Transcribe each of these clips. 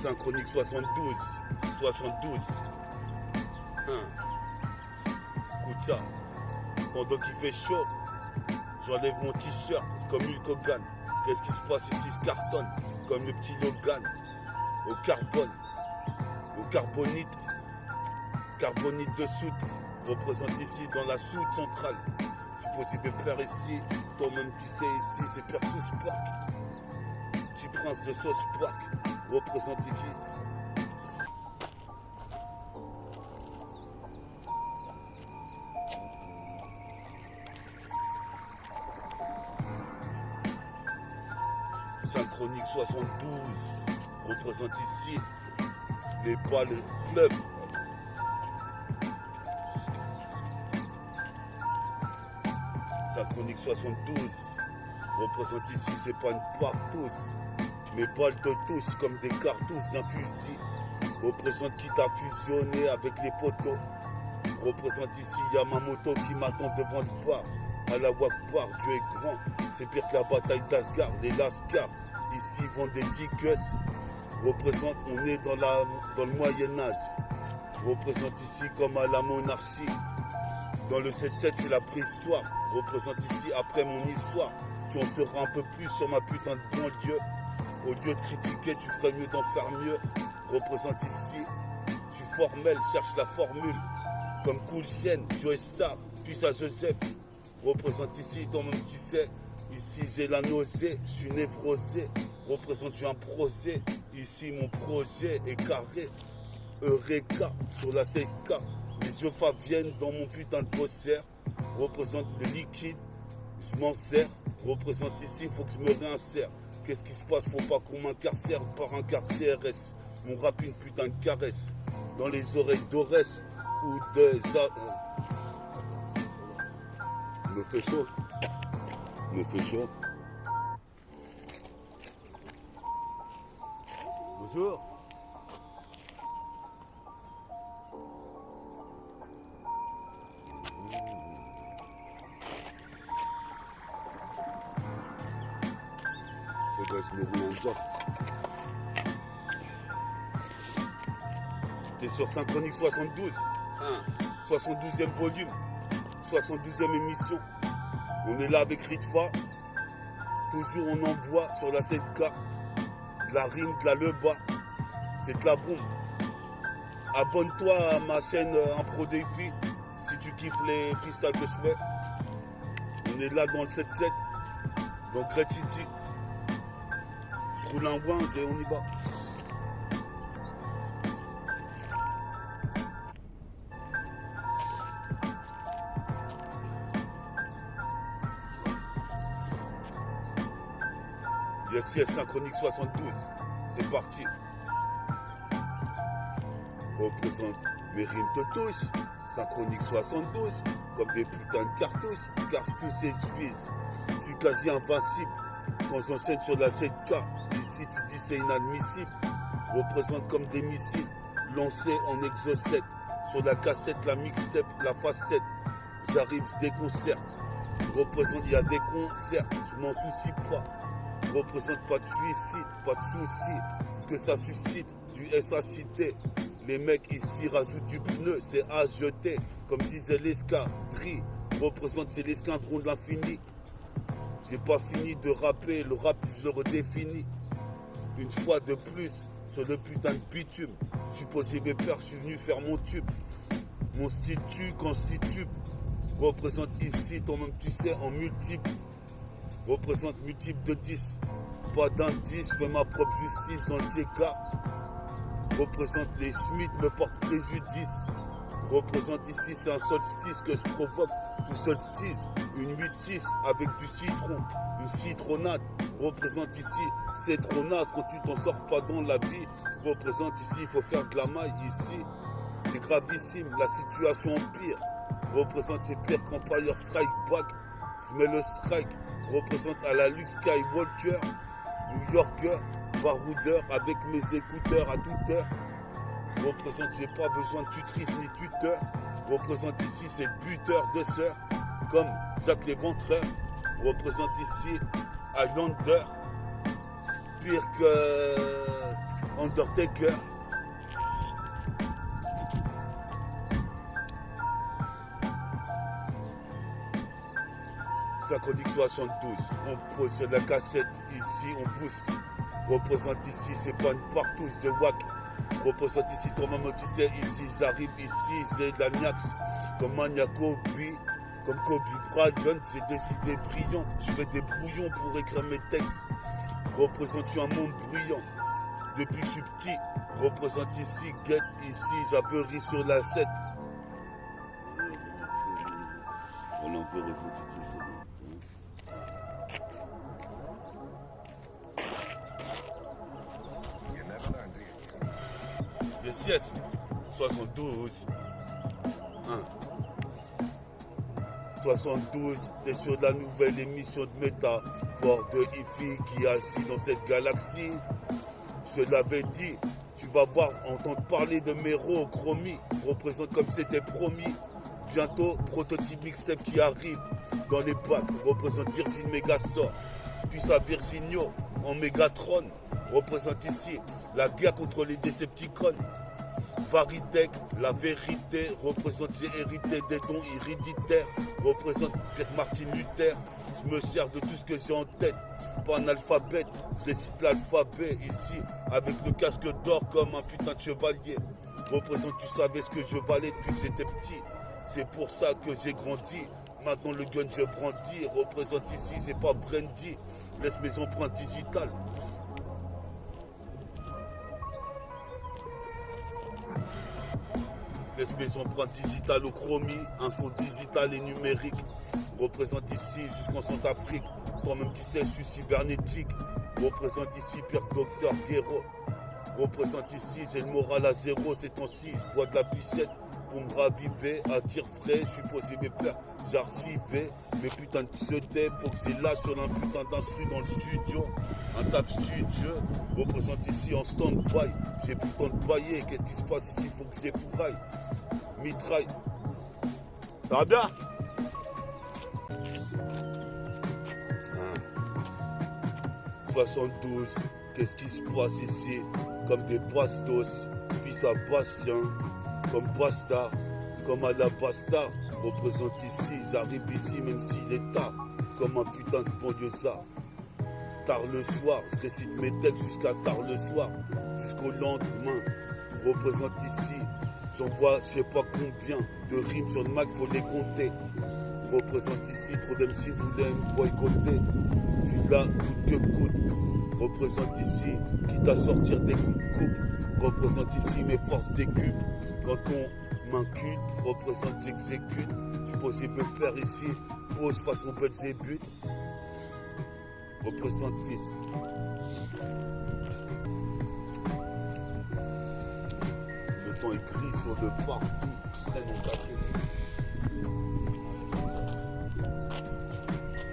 Synchronique 72. 72. Écoute ça. Pendant qu'il fait chaud, j'enlève mon t-shirt comme Hulk Hogan. Qu'est-ce qui se passe ici? Je cartonne comme le petit Logan. Au carbone, au carbonite. Carbonite de soude. Représente ici dans la soude centrale. C'est possible faire ici. Toi-même tu sais ici, c'est Persus Park. Petit prince de sauce Park. Représente ici. Synchronique 72 représente ici les balles club. Synchronique 72 représente ici, c'est pas une partouze, mais balles de touche comme des cartouches d'un fusil. Représente qui t'a fusionné avec les poteaux. Représente ici Yamamoto qui m'attend devant le bar. À la Wakbar, Dieu est grand, c'est pire que la bataille d'Asgard, les Lascars, ici vendent des tickets, représente, on est dans le Moyen-Âge, représente ici comme à la monarchie, dans le 7-7 c'est la préhistoire, représente ici après mon histoire, tu en sauras un peu plus sur ma putain de banlieue, au lieu de critiquer tu ferais mieux d'en faire mieux, représente ici, je suis formel, cherche la formule, comme Cool Chain, Joe Star, puis ça Joseph, représente ici, toi-même tu sais, ici j'ai la nausée, je suis névrosé, représente je suis un prosé, ici mon projet est carré, Eureka sur la CK, les yeux viennent dans mon putain de faussaire, représente le liquide, je m'en sers, représente ici, faut que je me réinsère, qu'est-ce qui se passe, faut pas qu'on m'incarcère par un carte CRS, mon rap une putain de caresse, dans les oreilles d'Orès ou de... me fait chaud. Me fait chaud. Bonjour. Faudrait se me rouler un job. T'es sur Synchronique 72. 72e volume. 72e émission. On est là avec Ritva. Toujours on envoie sur la 7K. De la rime, de la leba. C'est de la bombe. Abonne-toi à ma chaîne Impro Défi si tu kiffes les freestyles que je fais. On est là dans le 7-7. Dans Great City. Je roule un ouin et on y va. Yes, Synchronique 72, c'est parti. Représente mes rimes te touchent. Synchronique 72, comme des putains de cartouches, car je touche et je vise. Je suis quasi invincible quand j'enchaîne sur la 7K. Ici tu dis c'est inadmissible. Représente comme des missiles lancés en exocète. Sur la cassette, la mixtape, la facette. J'arrive, je déconcerte. Représente, il y a des concerts, je m'en soucie pas. Représente pas de suicide, pas de soucis, ce que ça suscite, du SHIT. Les mecs ici rajoutent du pneu, c'est à jeter, comme disait l'escadrille. Représente, c'est l'escadron de l'infini. J'ai pas fini de rapper, le rap je le redéfinis. Une fois de plus, sur le putain de bitume. Je suis posé mes pères, je suis venu faire mon tube. Mon style tue quand je titube. Représente ici, toi-même tu sais, en multiple. Représente multiple de 10. Pas d'indice, fais ma propre justice dans le TK. Représente les Smiths, me portent préjudice. Représente ici, c'est un solstice que je provoque. Tout solstice, une 8-6 avec du citron, une citronnade. Représente ici, c'est trop naze quand tu t'en sors pas dans la vie. Représente ici, il faut faire de la maille ici. C'est gravissime, la situation empire. Représente, c'est pire qu'Empire Strike Back. Je mets le strike, représente à la Luke Skywalker, New Yorker, baroudeur avec mes écouteurs à toute heure. Représente, j'ai pas besoin de tutrice ni tuteur. Représente ici, c'est buteur de sœurs, comme Jacques l'Éventreur. Représente ici Highlander, pire que Undertaker. Synchronique 72, on pose sur la cassette, ici on booste. Représente ici, c'est pas une partouze de wack. Représente ici, toi-même tu sais, ici j'arrive, ici j'ai de la niax. Comme Mania Kobe, comme Kobe Bryant, j'ai des idées brillantes. Je fais des brouillons pour écrire mes textes. Représente un monde bruyant. Depuis que je suis petit, représente ici, get ici, j'averie sur la 7. On en peut répétitif. Yes, yes. 72. 72, t'es sur la nouvelle émission de Méta. Fort de Ifi qui agit dans cette galaxie. Je l'avais dit, tu vas voir, entendre parler de Mero, Chromie. Représente comme c'était promis. Bientôt, prototype mixtape qui arrive dans les bacs. Représente Virgin Megastore. Puis sa Virginio en Megatron. Représente ici la guerre contre les Decepticons. Varidec, la vérité, représente, j'ai hérité des dons héréditaires, représente Pierre Martin Luther, je me sers de tout ce que j'ai en tête, pas un alphabet, je récite l'alphabet ici, avec le casque d'or comme un putain de chevalier, représente, tu savais ce que je valais depuis que j'étais petit, c'est pour ça que j'ai grandi, maintenant le gun je brandis, représente ici, c'est pas brandy, laisse mes empreintes digitales. Laisse mes empreintes digitales au chromie, un son digital et numérique. Représente ici jusqu'en Centrafrique. Toi-même tu sais, je suis cybernétique. Représente ici Pierre Docteur Guéraud. Représente ici, j'ai le moral à zéro ces temps-ci. Je bois de la pucette pour me raviver, à dire frais. Je suis posé mes pleurs, j'ai archivé mes putains de pseudos. Faut que j'ai là sur un putain d'instru dans le studio. Un taf studio. Représente ici en stand-by. J'ai plus le temps de bailler. Qu'est-ce qui se passe ici? Faut que j'ai fourraille. Mitraille. Ça va bien? 72. Qu'est-ce qui se passe ici? Comme des bastos. Puis ça Bastien. Comme Bastard. Comme à la Bastard. Représente ici. J'arrive ici même s'il est tard. Comme un putain de banlieusard. Tard le soir. Je récite mes textes jusqu'à tard le soir. Jusqu'au lendemain. Représente ici. J'envoie je sais pas combien de rimes sur le Mac, faut les compter. Représente ici, trop d'MC voulaient me boycotter. Je suis là, coûte que coûte. Représente ici, quitte à sortir des coupe. Représente ici mes forces d'écupe. Quand on m'inculpe, représente, j'exécute. Je pose mes pères ici, pose façon Belzébuth. Représente fils. Le temps est gris sur le parvis, je serai non caqué.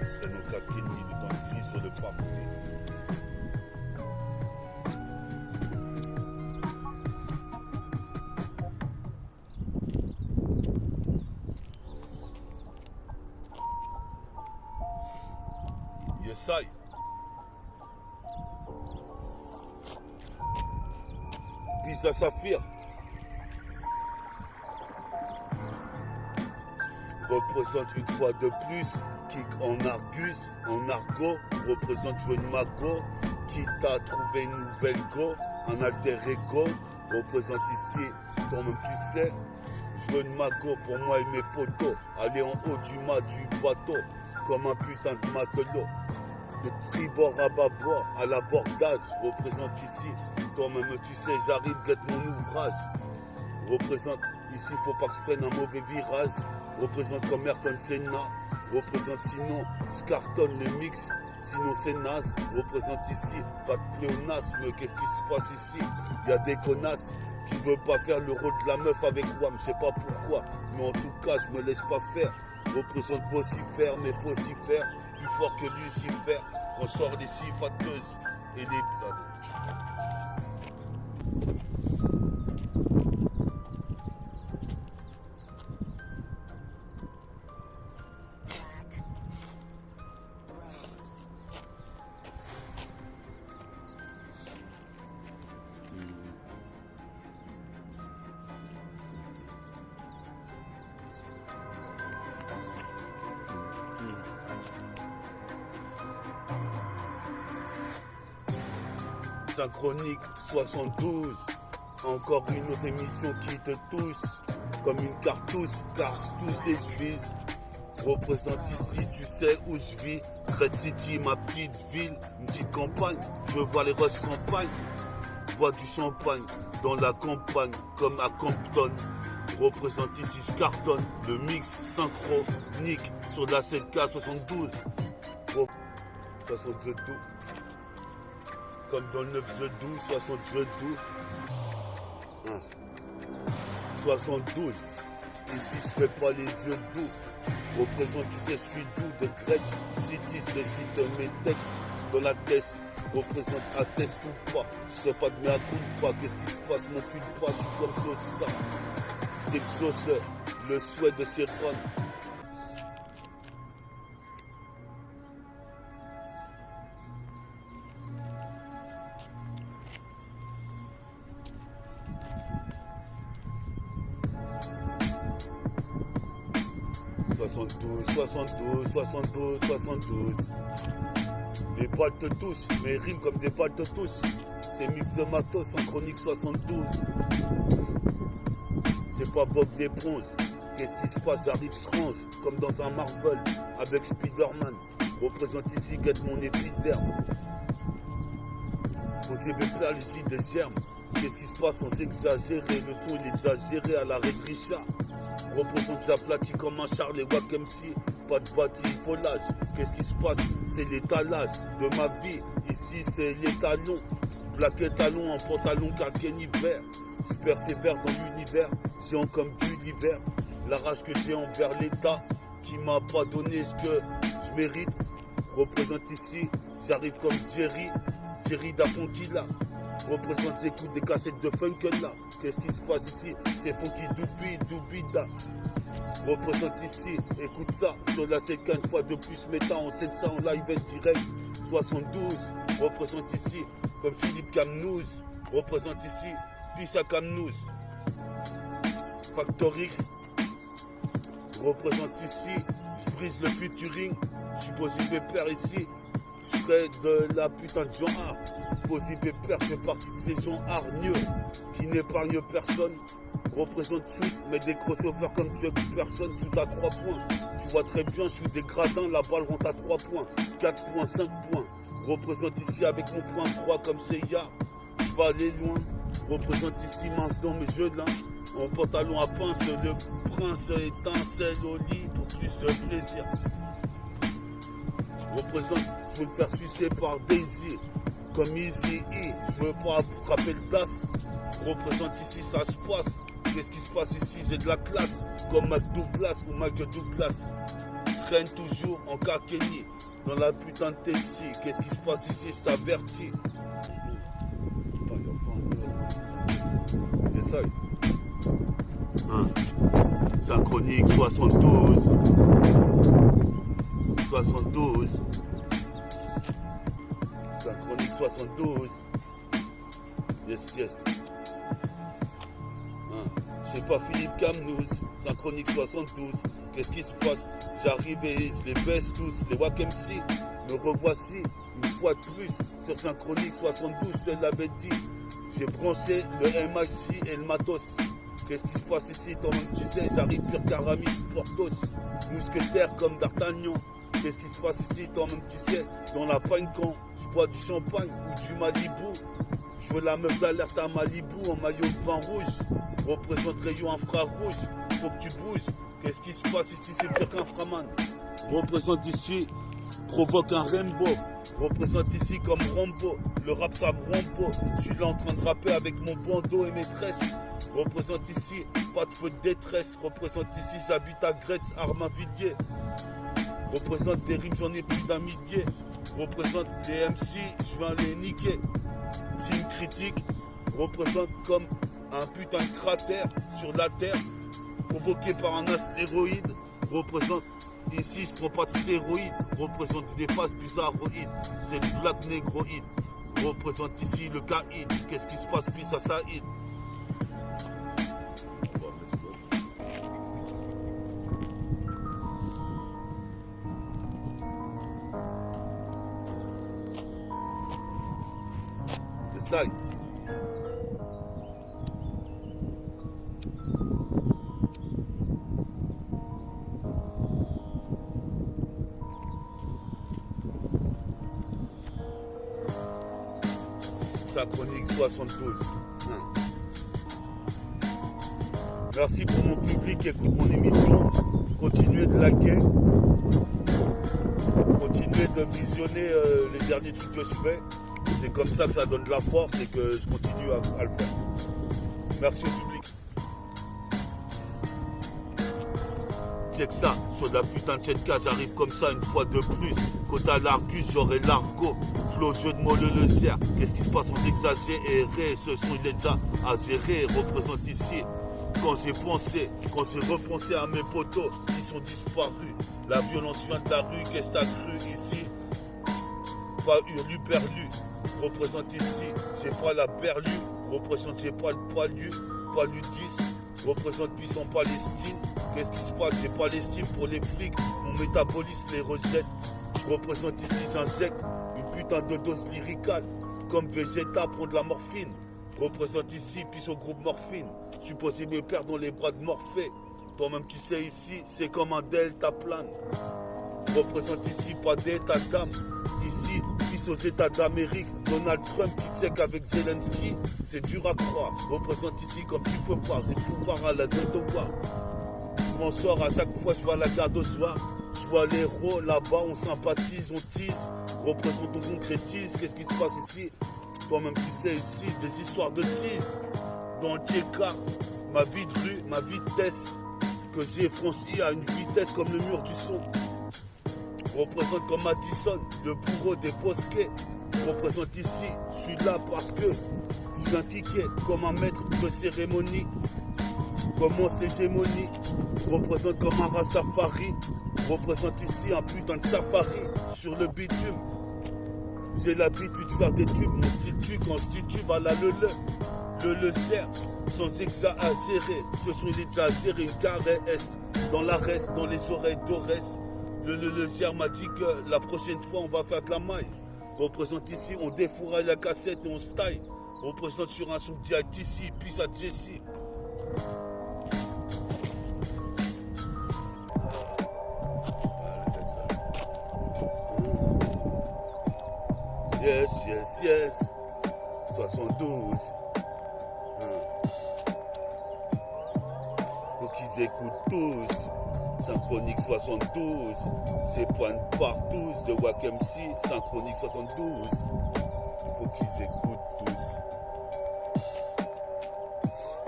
Je serai non caqué, le temps est gris sur le parvis. Yes, I. Puis à Saphir. Représente une fois de plus, kick en Argus, en argot, représente Joël Mago, qui t'a trouvé une nouvelle go, un alter ego, représente ici, toi-même tu sais, Joël Mago pour moi et mes potos, aller en haut du mât du bateau, comme un putain de matelot, de tribord à bâbord, à l'abordage, représente ici, toi-même tu sais, j'arrive, guette mon ouvrage, représente ici, faut pas que je prenne un mauvais virage. Représente comme Ayrton Senna, représente sinon je cartonne le mix, sinon c'est naze, représente ici, pas de pléonasme, qu'est-ce qui se passe ici? Il y a des connasses qui veulent pas faire le rôle de la meuf avec Wam, je sais pas pourquoi, mais en tout cas je me laisse pas faire, représente Vocifer, mais faut s'y faire, plus fort que Lucifer, on sort les sifateuses et les... Synchronique 72. Encore une autre émission qui te touche comme une cartouche, car tous et je vise. Représente ici, tu sais où je vis. Red City, ma petite ville, une petite campagne. Je vois les russes champagne. Bois du champagne dans la campagne, comme à Compton. Représente ici, je cartonne. Le mix synchronique sur la 7K 72. 62. Comme dans le 9 doux, 62. 72. Ici, je fais pas les yeux doux. Représente, tu sais, je suis doux de Grec City, je récite mes textes dans la caisse. Représente, atteste ou pas. Je serai pas de mea culpa. Qu'est-ce qui se passe? Mon cul de pas, je suis comme ça. J'exauce le souhait de Chéron. Soixante-douze. Les balles te touchent, mais riment comme des balles te touchent. C'est mix de matos, Synchronique 72. C'est pas Bob l'éponge. Qu'est-ce qui se passe? J'arrive strange, comme dans un Marvel, avec Spider-Man. Représente ici, guette mon épiderme. Posez mes plats, ici des germes. Qu'est-ce qui se passe sans exagérer? Le son il est exagéré à l'arrêt de Richard. Représente, j'aplatis comme un char, les Wack MC. Pas de bâti, il faut l'âge. Qu'est-ce qui se passe? C'est l'étalage de ma vie. Ici, c'est les talons. Plaqué talon en pantalon, quartier hiver. Je persévère dans l'univers, géant comme du l'hiver. La rage que j'ai envers l'État, qui m'a pas donné ce que je mérite. Représente ici, j'arrive comme Jerry Dafonkila. Représente, j'écoute des cassettes de funk là. Qu'est-ce qui se passe ici? C'est funky doubida. Représente ici, écoute ça. Sur la C4 une fois de plus, mettant en scène ça en live et direct. 72, représente ici, comme Philippe Camnouz. Représente ici, Pissa Camnouz. Factor X, représente ici, je brise le featuring. Je suis Posy Pépère ici. Je serai de la putain de Jean Art. Posy Pépère fait partie de ces gens hargneux qui n'épargnent personne. Représente shoot, mais des crossovers comme Chuck, personne shoot à 3 points. Tu vois très bien, je suis des gradins, la balle rentre à 3 points, 4 points, 5 points. Représente ici avec mon point 3 comme Seiya. Je vais aller loin. Représente ici mince dans mes jeux là. En pantalon à pince, le prince étincelle au lit pour plus de plaisir. Représente, je veux me faire sucer par Daisy, comme Easy E, je veux pas attraper le DAS. Représente ici, ça se passe. Qu'est-ce qui se passe ici? J'ai de la classe, comme Mac Douglas ou Michael Douglas. Je traîne toujours en Kakeni, dans la putain de Tessie. Qu'est-ce qui se passe ici? Je t'avertis. Essaye. Synchronique 72. 72. Synchronique 72. Yes. C'est pas Philippe Camnouz. Synchronique 72. Qu'est-ce qui se passe? J'arrive et ils les baissent tous. Les Wack MC. Me revoici une fois de plus sur Synchronique 72. Je te l'avais dit. J'ai branché le MIC et le matos. Qu'est-ce qui se passe ici? Toi-même tu sais, j'arrive pire qu'Aramis, Portos. Mousquetaire comme D'Artagnan. Qu'est-ce qui se passe ici? Toi-même tu sais, dans la pagne quand je bois du champagne ou du Malibu. Je veux la meuf d'alerte à Malibu en maillot de bain rouge. Représente rayon infrarouge. Faut que tu bouges. Qu'est-ce qui se passe ici? C'est pire qu'un framan. Représente ici, provoque un Rainbow. Représente ici comme Rambo. Le rap ça me Rambo. Je suis là en train de rapper avec mon bandeau et mes tresses. Représente ici, pas de feu de détresse. Représente ici, j'habite à Gretz, Armavilliers. Représente des rimes, j'en ai plus d'un millier. Représente des MC, je viens les niquer. C'est une critique, représente comme un putain de cratère sur la terre, provoqué par un astéroïde. Représente ici, je prends pas de stéroïdes. Représente des phases bizarroïdes, c'est le black négroïde. Représente ici le caïd. Qu'est-ce qui se passe, puis ça Saïd? Side. Sa chronique 72. Merci pour mon public qui écoute mon émission. Continuez de liker. Continuez de visionner les derniers trucs que je fais. C'est comme ça que ça donne de la force et que je continue à le faire. Merci au public. Check ça, sur la putain de Chetka, j'arrive comme ça une fois de plus. Côté à l'Argus, j'aurai l'argot. Flow, jeu de mots, le légère. Qu'est-ce qui se passe, on exagéré. Ce son, il est déjà à gérer. Représente ici. Quand j'ai pensé, quand j'ai repensé à mes potos qui sont disparus. La violence vient de la rue, qu'est-ce que t'as cru ici? Pas hurlu, perlu. Représente ici, j'ai pas la berlue. Représente, j'ai pas le paludisme. Représente puissant Palestine. Qu'est-ce qui se passe? J'ai pas l'estime pour les flics. Mon métabolisme les rejette. Représente ici, j'injecte une putain de dose lyricale. Comme Vegeta, prendre de la morphine. Représente ici, puis au groupe Morphine. Supposé me perdre dans les bras de Morphée. Toi-même tu sais ici, c'est comme un delta plane. Représente ici, pas d'état d'âme. Ici, puis aux États d'Amérique. Donald Trump qui check avec Zelensky. C'est dur à croire. Représente ici comme tu peux voir. J'ai tout voir à la devoir. Je m'en sors à chaque fois, je vois la garde au soir. Je vois les héros là-bas, on sympathise, on tease. Représente, on concrétise. Qu'est-ce qui se passe ici? Toi-même tu sais ici, des histoires de tease. Dans le TK, ma vie de rue, ma vitesse, que j'ai franchi à une vitesse comme le mur du son. Représente comme Madison, le bourreau des bosquets. Représente ici, je suis là parce que je viens kicker comme un maître de cérémonie. Commence l'hégémonie, représente comme un Rastafari. Représente ici un putain de safari sur le bitume. J'ai l'habitude de faire des tubes, mon style tue quand je titube à la le gère, sans exagérer. Ce son il est exagéré, une caresse dans la reste, dans les oreilles d'Orès. Le gère m'a dit que la prochaine fois on va faire de la maille. Représente ici, on défouraille la cassette et on se taille. Représente sur un son d'ITC, puis à Jessie. Yes, yes, yes. 72. Faut qu'ils écoutent tous. Synchronique 72. C'est point de partout. The Wack MC. Synchronique 72. Faut qu'ils écoutent tous.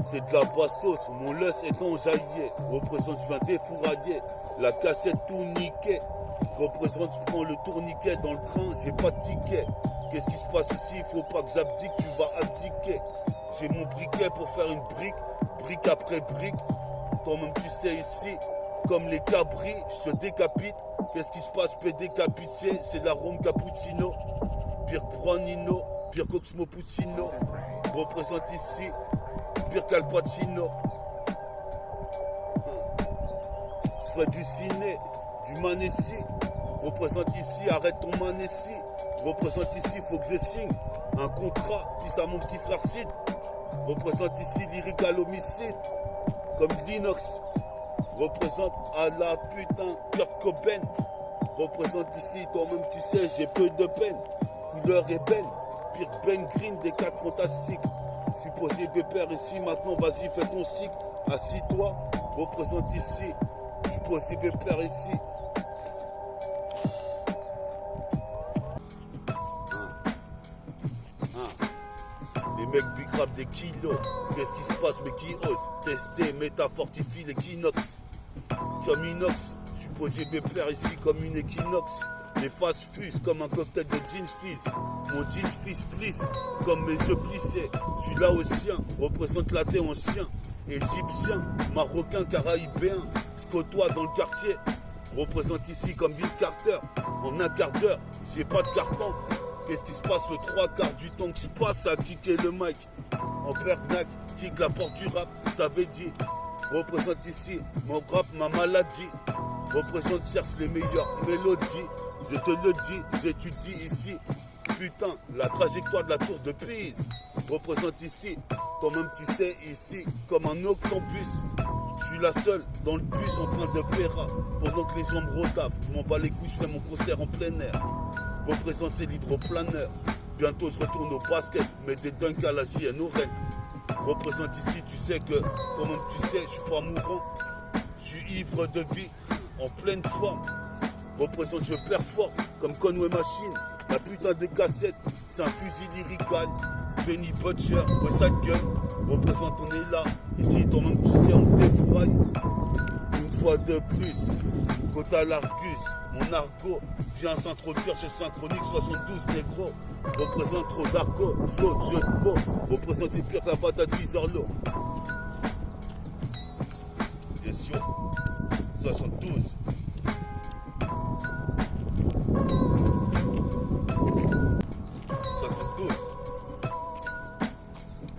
C'est de la bastos. Mon lust est enjaillé. Représente, je viens défourailler. La cassette tout niquée. Représente, je prends le tourniquet dans le train, j'ai pas de ticket. Qu'est-ce qui se passe ici? Il faut pas que j'abdique, tu vas abdiquer. J'ai mon briquet pour faire une brique, brique après brique. Toi-même tu sais ici, comme les cabris, je te décapite. Qu'est-ce qui se passe? Peux décapiter, c'est l'arôme cappuccino. Pire Branino, pire Coxmo Puccino. Représente ici, pire qu'Al Pacino. Je ferai du ciné, du manessi. Représente ici, arrête ton manessi. Représente ici, faut que je signe un contrat, puis à mon petit frère Sid. Représente ici, lyrique à l'homicide, comme l'inox. Représente à la putain Kurt Cobain. Représente ici, toi-même tu sais, j'ai peu de peine. Couleur ébène, pire Ben Green des 4 fantastiques. Je suis posé pépère ici, maintenant vas-y fais ton cycle. Assis-toi, représente ici. Je suis posé pépère ici. Les mecs bigravent des kilos. Qu'est-ce qui se passe, mais qui ose tester, métafortifie l'équinoxe. Comme inox, je suis posé pépère ici comme une équinoxe. Les faces fusent comme un cocktail de jeans fizz. Mon jeans fizz plisse comme mes yeux plissés. Je suis laotien, représente la thé en chien. Égyptien, marocain, caraïbéen. Je côtoie dans le quartier. Représente ici comme Vince Carter. En un quart d'heure, j'ai pas de carton. Qu'est-ce qui se passe le 3/4 du temps que je passe à kicker le mic? En pernac, kick la porte du rap, ça veut dire. Représente ici mon rap, ma maladie. Représente, cherche les meilleures mélodies. Je te le dis, j'étudie ici. Putain, la trajectoire de la tour de Pise représente ici, toi-même tu sais, ici, comme un octopus. Je suis la seule dans le bus en train de péra, pendant que les ombres rotavent. Je m'en bats les couilles, je fais mon concert en plein air. Représente c'est l'hydroplaneur. Bientôt je retourne au basket, mais des dunks à la JN au Rennes. Représente ici, tu sais que, toi-même tu sais, je suis pas mourant. Je suis ivre de vie, en pleine forme. Représente, je performe, comme Conway Machine. La putain de cassette, c'est un fusil lyrical. Benny Butcher, ouais sale gueule. Représente, on est là. Ici, toi-même, tu sais, on défouraille. Une fois de plus, Cota Largus, mon argot vient s'introduire chez Synchronique 72 négro. Représente trop d'argot, flotte, jeu de mots. Représente, c'est pire que la patate d'Iserlo. Bien sûr, 72.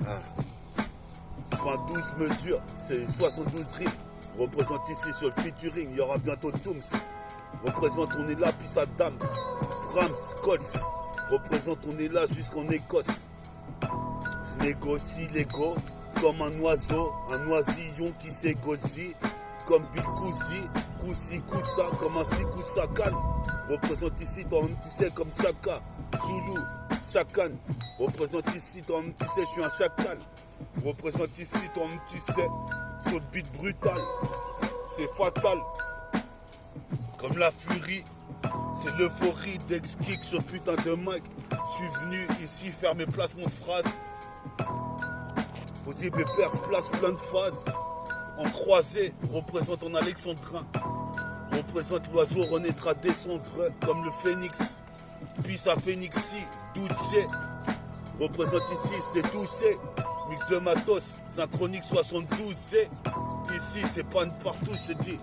Ah. 12 mesures, c'est 72 rimes. Représente ici sur le featuring, il y aura bientôt Dooms. Représente, on est là, puis ça Dams, Brahms, Colts. Représente, on est là jusqu'en Écosse. Je négocie l'ego comme un oiseau, un oisillon qui s'égosie. Comme Bill Cousy, Koussi, Koussa, comme un Sikousakan. Représente ici, toi-même tu sais, comme Chaka, Zulu, Chakan. Représente ici, toi-même tu sais, je suis un chacal. Représente ici, toi-même tu sais, sur le beat brutal, c'est fatal. Comme la furie, c'est l'euphorie d'ex-kick sur putain de mic. Je suis venu ici faire mes placements de phrases. Poser mes perses, place plein de phases. En croisé, représente en alexandrin. Représente l'oiseau renaîtra descendre comme le phénix. Puis sa phénixie, Douce. Représente ici, c'était touché. Mix de matos, Synchronique 72. Ici, c'est pas une partout, je te dis.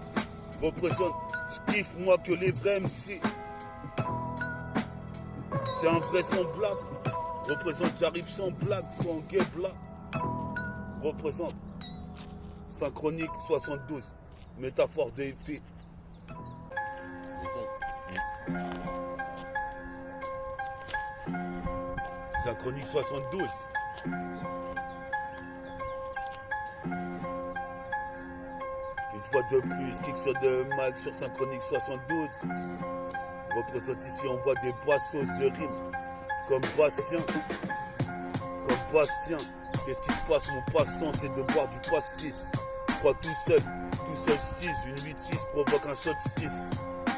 Représente, je kiffe moi que les vrais MC. C'est invraisemblable. Représente, j'arrive sans blague, sans guébla. Représente. Synchronique 72, métaphore des filles. Synchronique 72. Une fois de plus, kick sur de mag sur Synchronique 72. Représente ici, on voit des boissons de rimes. Comme Bastien. Comme Bastien. Qu'est-ce qui se passe? Mon passe-temps, c'est de boire du pastis. Crois tout seul stise. Une 8-6 provoque un shot 6.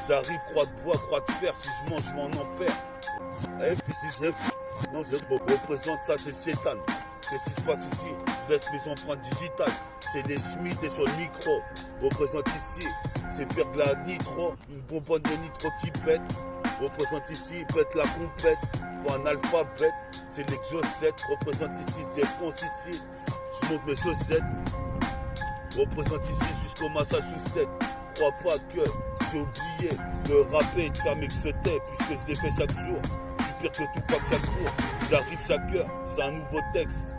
J'arrive, croix de bois, croix de fer. Si je mange, je vais en enfer. Non, je représente ça, c'est Chétan. Qu'est-ce qui se passe ici? Je laisse mes empreintes digitales. C'est des Schmitt et sur le micro. Représente ici, c'est pire que la nitro. Une bonbonne de nitro qui pète. Représente ici, pète la complète. Pour un alphabet, c'est l'exocète. Représente ici, c'est France ici. Je monte mes chaussettes. Représente ici jusqu'au Massachusetts. Crois pas que j'ai oublié de rapper et de faire mes xetés, puisque je l'ai fait chaque jour. Je suis pire que tout pas que chaque jour. J'arrive chaque heure, c'est un nouveau texte.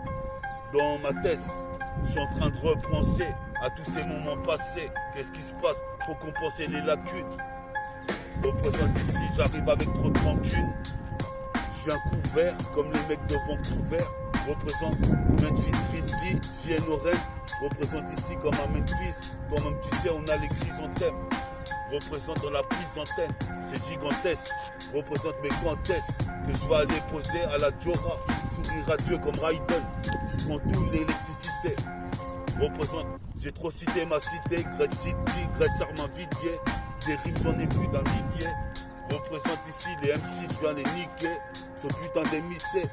Dans ma tête, je suis en train de repenser à tous ces moments passés. Qu'est-ce qui se passe? Faut compenser les lacunes. Représente ici, j'arrive avec trop de rancune. Je suis un couvert comme les mecs de Vancouver. Représente Memphis Grizzly, JN Oren. Représente ici comme un Memphis. Toi-même tu sais, on a les chrysanthèmes. Représente dans la prise d'antenne, c'est gigantesque. Représente mes contestes que je vais aller poser à la Diora. Sourire à Dieu comme Raiden. Je prends tout l'électricité. Représente, j'ai trop cité ma cité. Great City, Great Sarmavidier. Des rimes j'en ai plus d'un millier. Représente ici les MC, je viens les niquer. Ce putain d'émissé.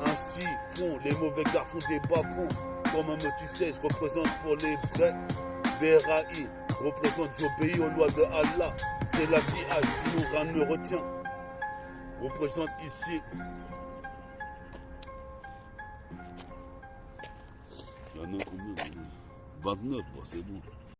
Ainsi font les mauvais garçons des bas-fonds. Toi-même tu sais, je représente pour les vrais. BRAI, représente, j'obéis aux lois de Allah. C'est la CIA, sinon rien ne me retient. Représente ici. Il y en a combien? 29, bah c'est bon.